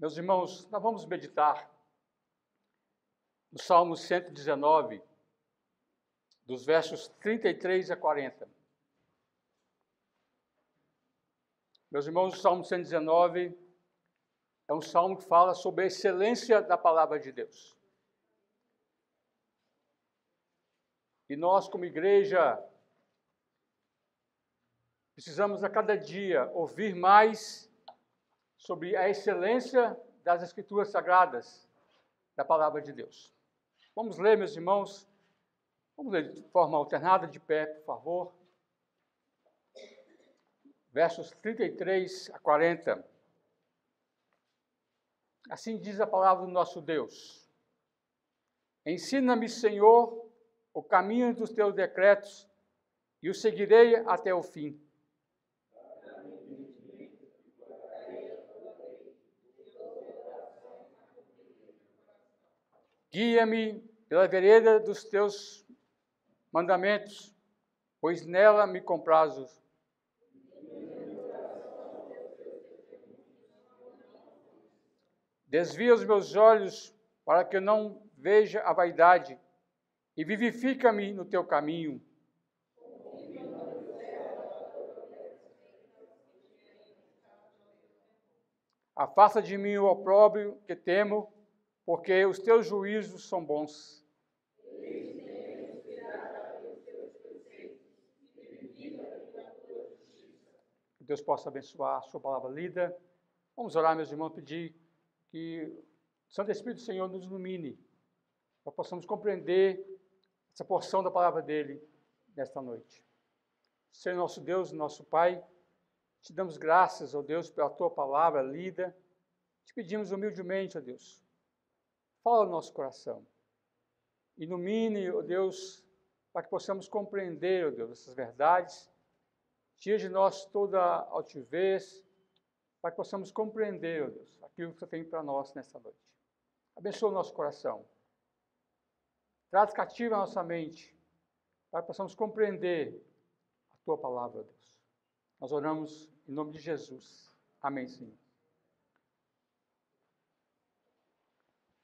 Meus irmãos, nós vamos meditar no Salmo 119, dos versos 33 a 40. Meus irmãos, o Salmo 119 é um salmo que fala sobre a excelência da palavra de Deus. E nós, como igreja, precisamos a cada dia ouvir mais sobre a excelência das Escrituras Sagradas, da palavra de Deus. Vamos ler, meus irmãos, vamos ler de forma alternada, de pé, por favor. Versos 33 a 40. Assim diz a palavra do nosso Deus. Ensina-me, Senhor, o caminho dos teus decretos, e o seguirei até o fim. Guia-me pela vereda dos teus mandamentos, pois nela me comprazo. Desvia os meus olhos para que eu não veja a vaidade, e vivifica-me no teu caminho. Afasta de mim o opróbrio que temo, porque os teus juízos são bons. Que Deus possa abençoar a sua palavra lida. Vamos orar, meus irmãos, pedir que o Santo Espírito do Senhor nos ilumine, para que possamos compreender essa porção da palavra dele nesta noite. Senhor nosso Deus, nosso Pai, te damos graças, ó Deus, pela tua palavra lida. Te pedimos humildemente, ó Deus, fala no nosso coração. Ilumine, ó Deus, para que possamos compreender, ó Deus, essas verdades. Tira de nós toda a altivez, para que possamos compreender, ó Deus, aquilo que você tem para nós nesta noite. Abençoa o nosso coração. Traz cativa a nossa mente, para que possamos compreender a tua palavra, ó Deus. Nós oramos em nome de Jesus. Amém, Senhor.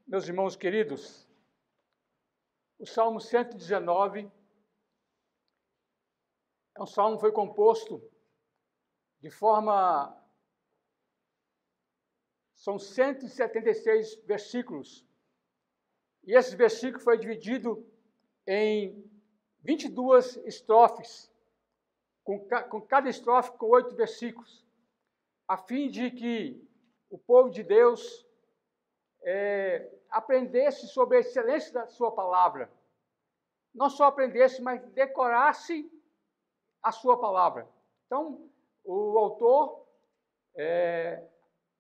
Meus irmãos queridos, o Salmo 119 é um salmo que foi composto de forma... São 176 versículos. E esse versículo foi dividido em 22 estrofes, com cada estrofe com 8 versículos, a fim de que o povo de Deus aprendesse sobre a excelência da sua palavra. Não só aprendesse, mas decorasse a sua palavra. Então, o autor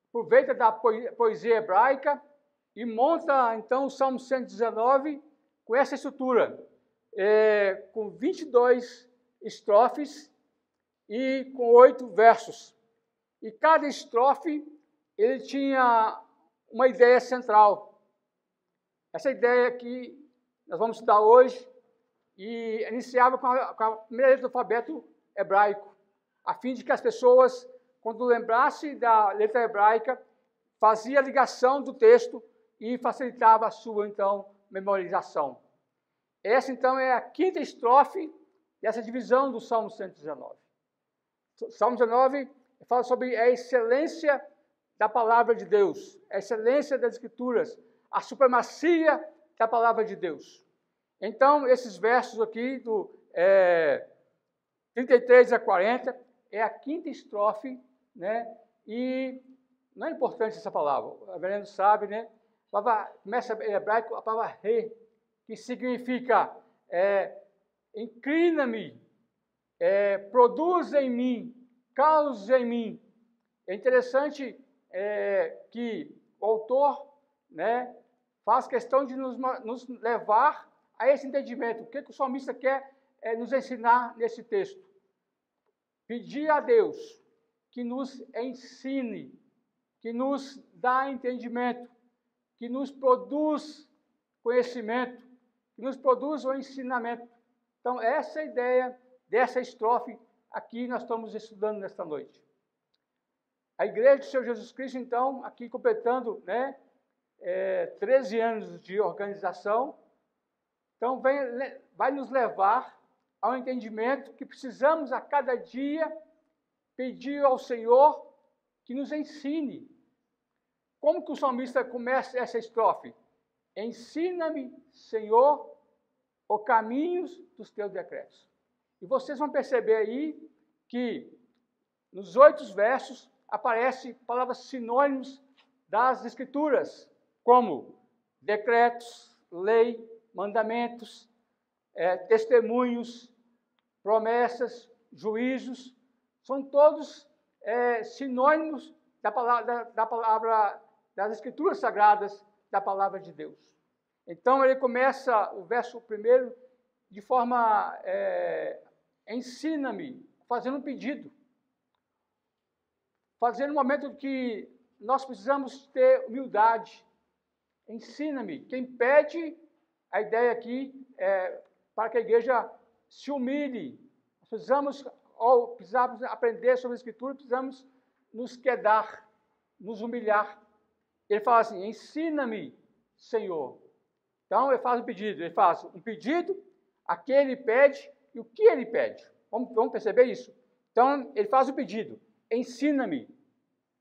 aproveita da poesia hebraica e monta, então, o Salmo 119 com essa estrutura, com 22 estrofes e com 8 versos. E cada estrofe, ele tinha uma ideia central. Essa ideia que nós vamos estudar hoje, e iniciava com a primeira letra do alfabeto hebraico, a fim de que as pessoas, quando lembrassem da letra hebraica, fazia a ligação do texto e facilitava a sua, então, memorização. Essa, então, é a quinta estrofe dessa divisão do Salmo 119. O Salmo 19 fala sobre a excelência da palavra de Deus, a excelência das Escrituras, a supremacia da palavra de Deus. Então, esses versos aqui, do 33 a 40, é a quinta estrofe, né? E não é importante essa palavra, o reverendo sabe, né? A palavra, começa em hebraico a palavra re, que significa inclina-me, produz em mim, causa em mim. É interessante que o autor, né, faz questão de nos levar a esse entendimento. O que o salmista quer nos ensinar nesse texto? Pedir a Deus que nos ensine, que nos dá entendimento, que nos produz conhecimento, que nos produz o ensinamento. Então, essa é a ideia dessa estrofe aqui nós estamos estudando nesta noite. A Igreja do Senhor Jesus Cristo, então, aqui completando, 13 anos de organização, então vai nos levar ao entendimento que precisamos a cada dia pedir ao Senhor que nos ensine. Como que o salmista começa essa estrofe? Ensina-me, Senhor, os caminhos dos teus decretos. E vocês vão perceber aí que nos 8 versos aparecem palavras sinônimos das Escrituras, como decretos, lei, mandamentos, testemunhos, promessas, juízos, são todos sinônimos da palavra das Escrituras Sagradas, da palavra de Deus. Então ele começa o verso 1 de forma ensina-me, fazendo um pedido, fazendo um momento que nós precisamos ter humildade. Ensina-me. Quem pede, a ideia aqui é para que a igreja se humilhe. Nós precisamos aprender sobre a Escritura, precisamos nos quedar, nos humilhar. Ele fala assim, ensina-me, Senhor. Então, ele faz um pedido, a quem ele pede e o que ele pede. Vamos perceber isso? Então, ele faz o pedido, ensina-me.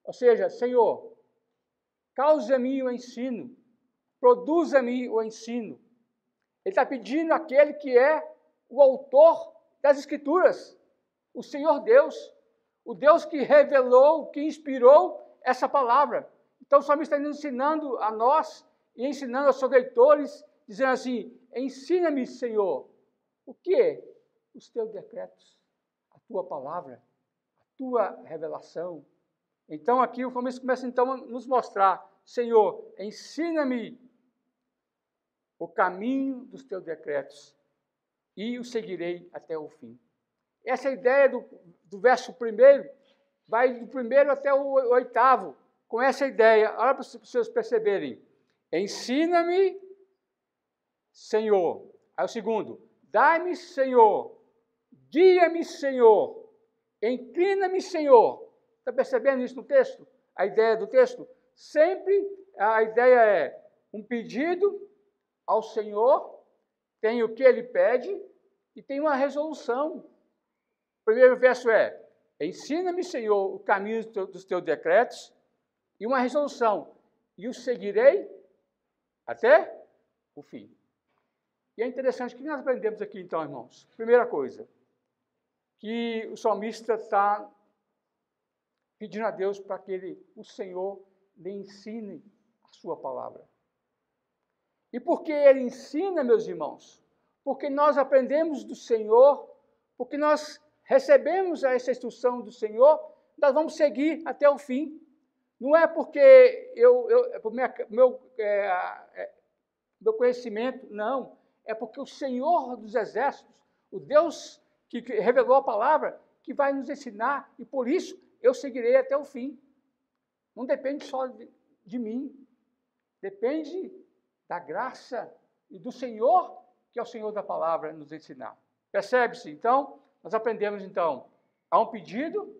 Ou seja, Senhor, causa-me o ensino, produza-me o ensino. Ele está pedindo àquele que é o autor das Escrituras, o Senhor Deus, o Deus que revelou, que inspirou essa palavra. Então, o salmista está ensinando a nós e ensinando aos seus leitores, dizendo assim, ensina-me, Senhor, o que? Os teus decretos, a tua palavra, a tua revelação. Então, aqui o salmista começa então a nos mostrar, Senhor, ensina-me o caminho dos teus decretos e o seguirei até o fim. Essa ideia do verso 1 vai do 1 até o 8, com essa ideia. Olha para vocês perceberem. Ensina-me, Senhor. Aí o segundo, dai-me, Senhor. Guia-me, Senhor. Inclina-me, Senhor. Está percebendo isso no texto? A ideia do texto? Sempre a ideia é um pedido ao Senhor, tem o que ele pede e tem uma resolução. O primeiro verso é, ensina-me, Senhor, o caminho dos teus decretos, e uma resolução, e o seguirei até o fim. E é interessante, o que nós aprendemos aqui então, irmãos? Primeira coisa, que o salmista está pedindo a Deus para que o Senhor lhe ensine a sua palavra. E por que ele ensina, meus irmãos? Porque nós aprendemos do Senhor, porque nós recebemos essa instrução do Senhor, nós vamos seguir até o fim. Não é porque meu conhecimento, não. É porque o Senhor dos Exércitos, o Deus que revelou a palavra, que vai nos ensinar, e por isso eu seguirei até o fim. Não depende só de mim, depende da graça e do Senhor, que é o Senhor da palavra, nos ensinar. Percebe-se? Então, nós aprendemos, então, há um pedido,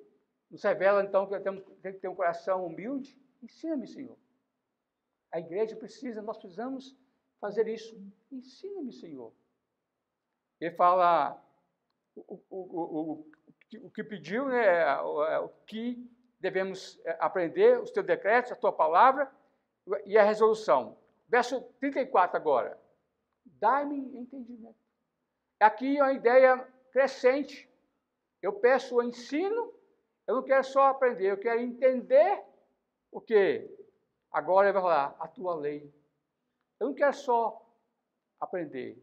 nos revela, então, que temos que ter um coração humilde. Ensina-me, Senhor. A igreja precisa, nós precisamos fazer isso. Ensina-me, Senhor. Ele fala o que pediu, o que devemos aprender, os teus decretos, a tua palavra e a resolução. Verso 34 agora. Dai-me entendimento. Aqui é uma ideia crescente. Eu peço o ensino, eu não quero só aprender, eu quero entender o quê? Agora ele vai falar, a tua lei. Eu não quero só aprender,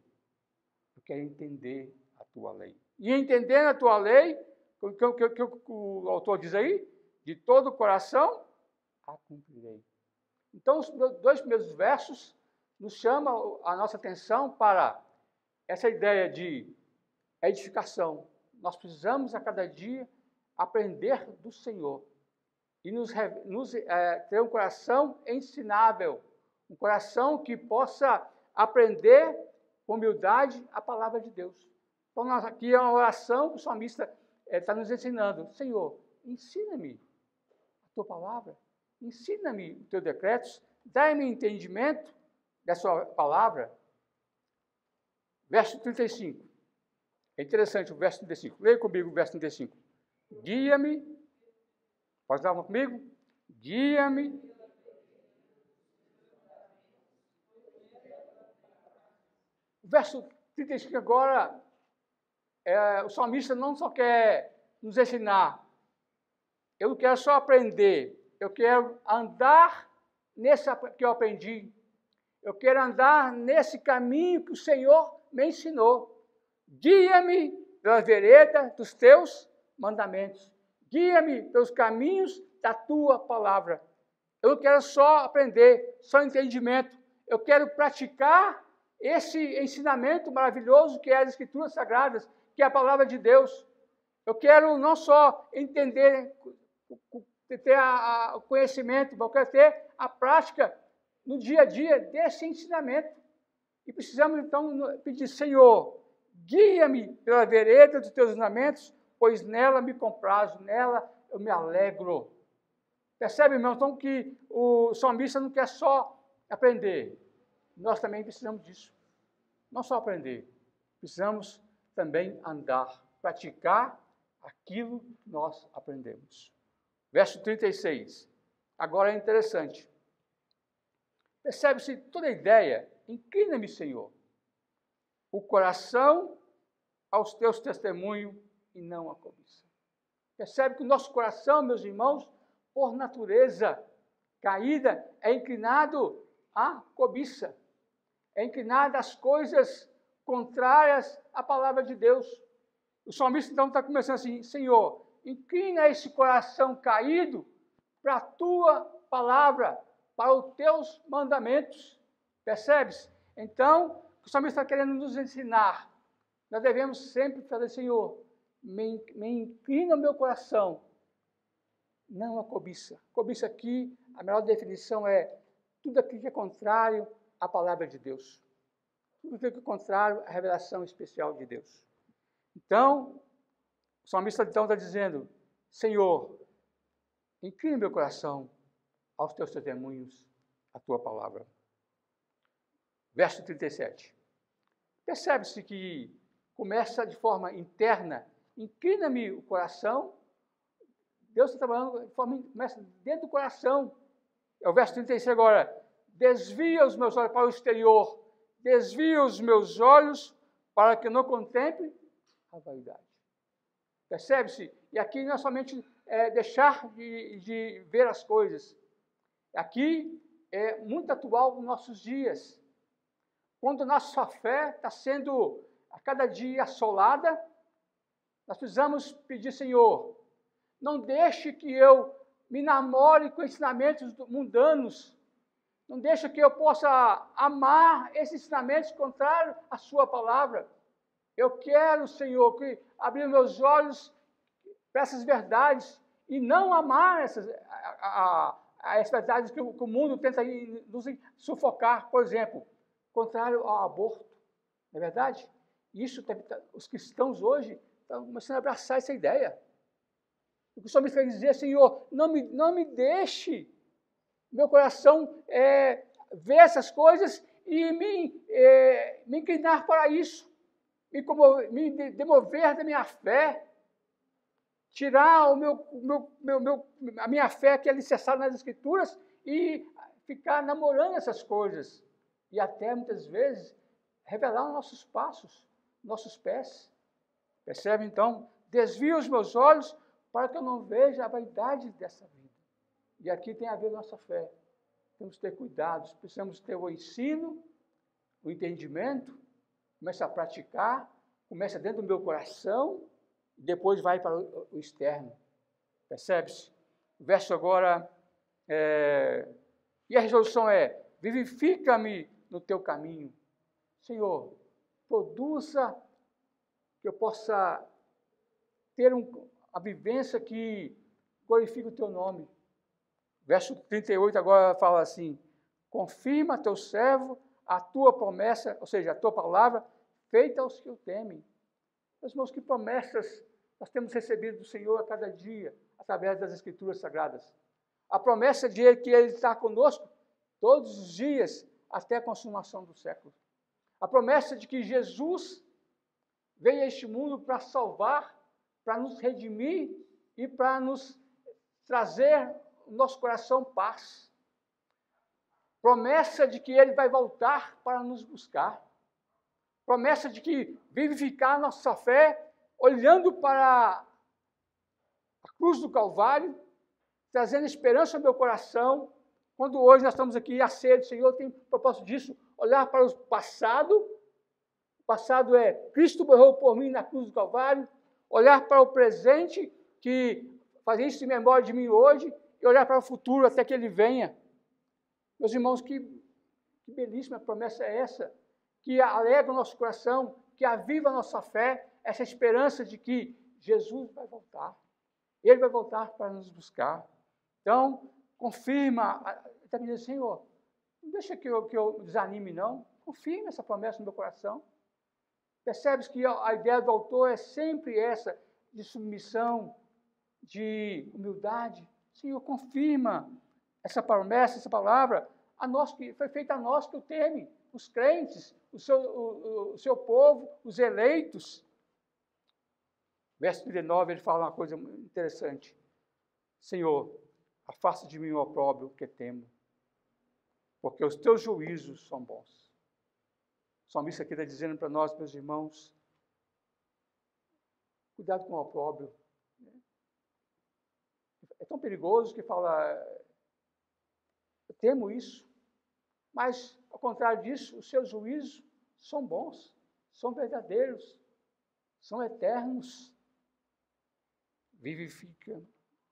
eu quero entender a tua lei. E entendendo a tua lei, o que o autor diz aí? De todo o coração, a cumprirei. Então, os 2 primeiros versos nos chamam a nossa atenção para essa ideia de edificação. Nós precisamos, a cada dia, aprender do Senhor e ter um coração ensinável, um coração que possa aprender com humildade a palavra de Deus. Então, aqui é uma oração que o salmista está nos ensinando. Senhor, ensina-me a tua palavra. Ensina-me os teus decretos, dai-me entendimento da sua palavra. Verso 35. É interessante o verso 35. Leia comigo o verso 35. Guia-me. Pode dar uma comigo? Guia-me. O verso 35 agora, o salmista não só quer nos ensinar, eu não quero só aprender, eu quero andar nesse que eu aprendi, eu quero andar nesse caminho que o Senhor me ensinou. Guia-me pela vereda dos teus mandamentos, guia-me pelos caminhos da tua palavra. Eu não quero só aprender, só entendimento, eu quero praticar esse ensinamento maravilhoso que é as Escrituras Sagradas, que é a palavra de Deus. Eu quero não só entender, ter o conhecimento, mas eu quero ter a prática no dia a dia desse ensinamento. E precisamos então pedir, Senhor, guia-me pela vereda dos teus ensinamentos, pois nela me comprazo, nela eu me alegro. Percebe, irmão, então que o salmista não quer só aprender. Nós também precisamos disso. Não só aprender, precisamos também andar, praticar aquilo que nós aprendemos. Verso 36. Agora é interessante. Percebe-se toda a ideia, inclina-me, Senhor, o coração aos teus testemunhos e não a cobiça. Percebe que o nosso coração, meus irmãos, por natureza caída, é inclinado à cobiça. É inclinado às coisas contrárias à palavra de Deus. O salmista então está começando assim, Senhor, inclina esse coração caído para a tua palavra, para os teus mandamentos. Percebes? Então, o salmista está querendo nos ensinar. Nós devemos sempre fazer, Senhor, me inclina o meu coração, não a cobiça. Cobiça aqui, a melhor definição é tudo aquilo que é contrário à palavra de Deus. Tudo aquilo que é contrário à revelação especial de Deus. Então, o salmista então está dizendo, Senhor, inclina meu coração aos teus testemunhos, à tua palavra. Verso 37. Percebe-se que começa de forma interna, inclina-me o coração. Deus está trabalhando de forma, começa dentro do coração. É o verso 36 agora. Desvia os meus olhos para o exterior, desvia os meus olhos para que eu não contemple a vaidade. Percebe-se? E aqui não é somente deixar de ver as coisas. Aqui é muito atual nos nossos dias. Quando nossa fé está sendo a cada dia assolada, nós precisamos pedir, Senhor, não deixe que eu me namore com ensinamentos mundanos. Não deixe que eu possa amar esses ensinamentos contrários à sua palavra. Eu quero, Senhor, que abrir meus olhos para essas verdades e não amar essas verdades que o mundo tenta nos sufocar, por exemplo, contrário ao aborto. Não é verdade? Isso, os cristãos hoje estão começando a abraçar essa ideia. O que o salmista quer dizer, Senhor, não me deixe meu coração ver essas coisas e me inclinar para isso, me demover da minha fé, tirar a minha fé que é alicerçada nas Escrituras e ficar namorando essas coisas. E até, muitas vezes, revelar os nossos passos, nossos pés. Percebe, então? Desvia os meus olhos para que eu não veja a vaidade dessa vida. E aqui tem a ver com a nossa fé. Temos que ter cuidados, precisamos ter o ensino, o entendimento, começa a praticar, começa dentro do meu coração, e depois vai para o externo. Percebe-se? O verso agora, e a resolução é, vivifica-me no teu caminho. Senhor, produza que eu possa ter a vivência que glorifique o teu nome. Verso 38 agora fala assim, confirma teu servo a tua promessa, ou seja, a tua palavra, feita aos que o temem. Meus irmãos, que promessas nós temos recebido do Senhor a cada dia, através das Escrituras Sagradas. A promessa de que Ele está conosco todos os dias até a consumação do século. A promessa de que Jesus veio a este mundo para salvar, para nos redimir e para nos trazer no nosso coração paz. Promessa de que Ele vai voltar para nos buscar. Promessa de que vivificar nossa fé olhando para a cruz do Calvário, trazendo esperança ao meu coração. Quando hoje nós estamos aqui à ceia do Senhor, tem propósito disso, olhar para o passado. O passado é Cristo morreu por mim na cruz do Calvário. Olhar para o presente, que fazer isso em memória de mim hoje, e olhar para o futuro até que Ele venha. Meus irmãos, que belíssima promessa é essa, que alegra o nosso coração, que aviva a nossa fé, essa esperança de que Jesus vai voltar. Ele vai voltar para nos buscar. Então, confirma, está me dizendo, Senhor, não deixa que eu desanime, não. Confirma essa promessa no meu coração. Percebes que a ideia do autor é sempre essa, de submissão, de humildade. Senhor, confirma essa promessa, essa palavra, a nós que foi feita a nós que o teme, os crentes, o seu povo, os eleitos. Verso 39, ele fala uma coisa interessante. Senhor, afasta de mim o opróbrio que temo, porque os teus juízos são bons. O salmista aqui está dizendo para nós, meus irmãos, cuidado com o opróbrio. É tão perigoso que fala, eu temo isso, mas, ao contrário disso, os seus juízos são bons, são verdadeiros, são eternos. Vivifica.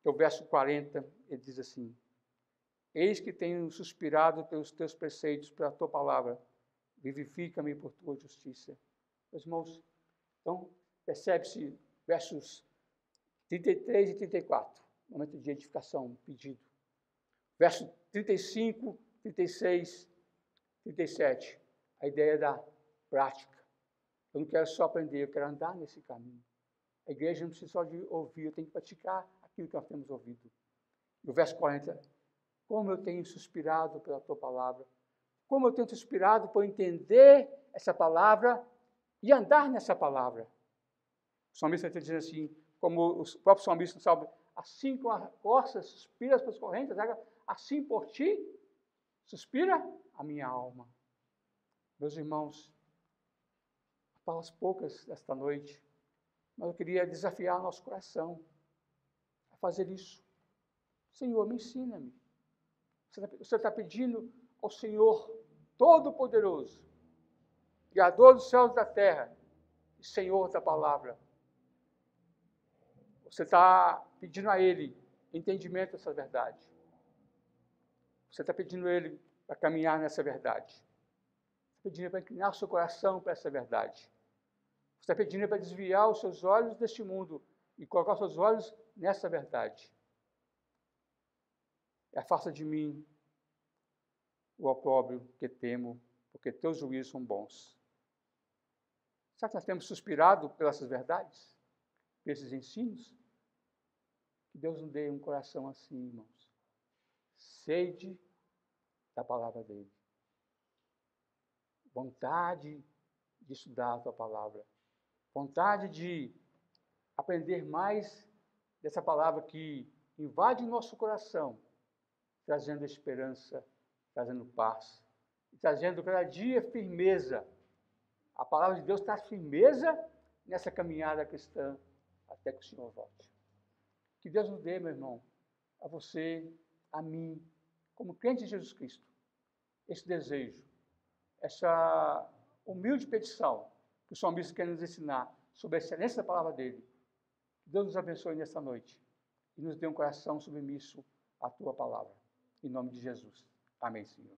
O verso 40, ele diz assim, eis que tenho suspirado pelos teus preceitos, pela tua palavra, vivifica-me por tua justiça. Meus irmãos, então, percebe-se versos 33 e 34, momento de edificação, pedido. Verso 35, 36, 37, a ideia da prática. Eu não quero só aprender, eu quero andar nesse caminho. A igreja não precisa só de ouvir, eu tenho que praticar aquilo que nós temos ouvido. E o verso 40, como eu tenho suspirado pela tua palavra, como eu tenho suspirado por entender essa palavra e andar nessa palavra. O salmista está dizendo assim, como o próprio salmista sabe, assim como a corça suspira pelas correntes, assim por ti suspira a minha alma. Meus irmãos, palavras poucas esta noite, mas eu queria desafiar nosso coração a fazer isso. Senhor, me ensina-me. Você está pedindo ao Senhor Todo-Poderoso, Criador dos céus e da terra, e Senhor da palavra. Você está pedindo a Ele entendimento dessa verdade. Você está pedindo a Ele para caminhar nessa verdade. Você está pedindo para inclinar o seu coração para essa verdade. Você está pedindo para desviar os seus olhos deste mundo e colocar os seus olhos nessa verdade. Afasta de mim o opróbrio que temo, porque teus juízos são bons. Será que nós temos suspirado pelas verdades? Por esses ensinos? Que Deus nos dê um coração assim, irmãos. Sede da palavra dele. Vontade de estudar a tua palavra. Vontade de aprender mais dessa palavra que invade o nosso coração, trazendo esperança, trazendo paz, e trazendo cada dia firmeza. A palavra de Deus traz firmeza nessa caminhada cristã até que o Senhor volte. Que Deus nos dê, meu irmão, a você, a mim, como crente de Jesus Cristo, esse desejo, essa humilde petição que o salmista quer nos ensinar sobre a excelência da palavra dele. Que Deus nos abençoe nesta noite e nos dê um coração submisso à tua palavra. Em nome de Jesus. Amém, Senhor.